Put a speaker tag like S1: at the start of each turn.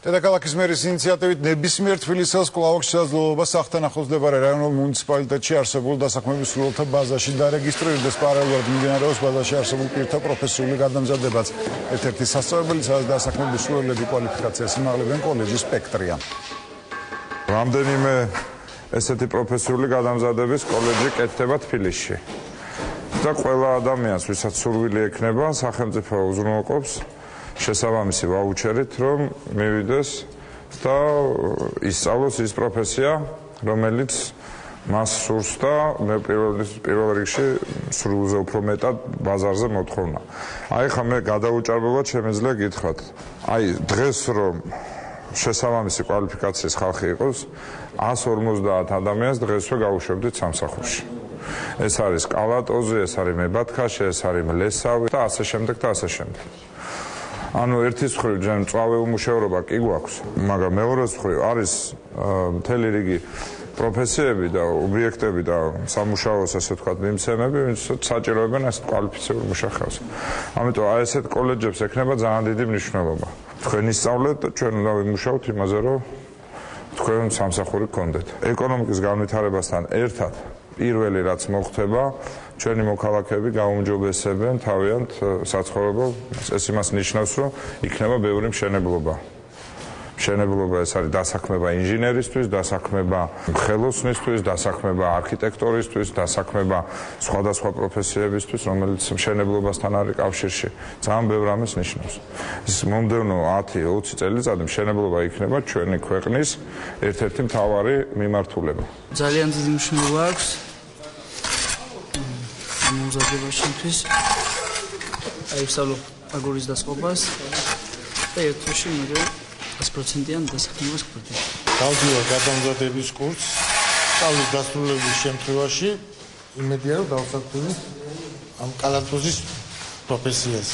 S1: დედაქალაქის მერის ინიციატივით ნებისმიერ თბილისელს კვლავ აქვს შესაძლებლობა სახთანახოს მდებარე რაიონულ მუნიციპალიტეტში არსებულ დასაქმების სრულთა ბაზაში დარეგისტრირდეს. პარალელურად მიმდინარეობს ბაზაში არსებულ პირთა პროფესიული გადამზადებაც. ერთ-ერთი სასწავლებელი, სადაც დასაქმების სრულელები კვალიფიკაციას იმაღლებენ კოლეჯის სპექტრია.
S2: რამდენიმე ესეთი პროფესიული გადამზადების კოლეჯი კეთდება თბილისში. და ყველა ადამიანს, ვისაც სურვილი ექნება, სახელმწიფო უზრუნველყოფს შესაბამისი ვაუჩერით, რომ მივიდეს და ისწავლოს ის პროფესია, რომელიც მას სურს და მე პირველ რიგში სრულზე უფრო მეტად ბაზარზე მოთხოვნა. აი ხა მე გადაუჭარბებლად შემეძლია გითხრათ. აი დღეს რომ შესაბამისი კვალიფიკაციის ხალხი იყოს, 150 ადამიანს დღესვე გავუშვებდით სამსახურში. ეს არის კალატოზი, ეს არის მებათქაში, ეს არის მლესავი და ასე შემდეგ და ასე შემდეგ. ანუ ერთის მხრივ ჯერ მწვავე უმუშევრობა კი გვაქვს, მაგრამ მეორეს მხრივ არის მთელი რიგი პროფესიები და ობიექტები და სამუშაოს ასე ვთქვათ მიმცემები, ვინც საჭიროებენ ეს კვალიფიცირებულ მუშახელს. ამიტომ აი ესეთ კოლეჯებს ექნება ძალიან დიდი მნიშვნელობა. თქვენ ისწავლეთ და ჩვენ უნდა ვიმუშაოთ იმაზე, რომ თქვენ სამსახური გქონდეთ. ეკონომიკის განვითარებასთან ერთად პირველი რაც მოხდება, ჩვენი მოქალაქეები გაუმჯობესებენ თავიანთ საცხოვრებელ, ეს იმას ნიშნავს, რომ იქნება ბევრი მშენებლობა. მშენებლობა ეს არის დასაქმება ინჟინერისთვის, დასაქმება ხელოსნისთვის, დასაქმება არქიტექტორისთვის, დასაქმება სხვადასხვა პროფესიებისთვის, რომელიც მშენებლობასთან არის კავშირში. ძალიან ბევრ ამას ნიშნავს. ის მომდევნო 10-20 წელიწადი მშენებლობა იქნება ჩვენი ქვეყნის ერთ-ერთი მთავარი მიმართულება.
S3: ძალიან დიდი მნიშვნელობა აქვს მომზადებაშისთვის. აი ვსწავლობ აგურის დასწყობას და ერთ თვეში მე 100%-იან დასაქმებას გვხვდება.
S4: დავდივარ გადამზადების კურსს, სწავლის დასრულების შემთხვევაში იმედია რომ დავსაქმები ამ კალატოზის პროფესიას.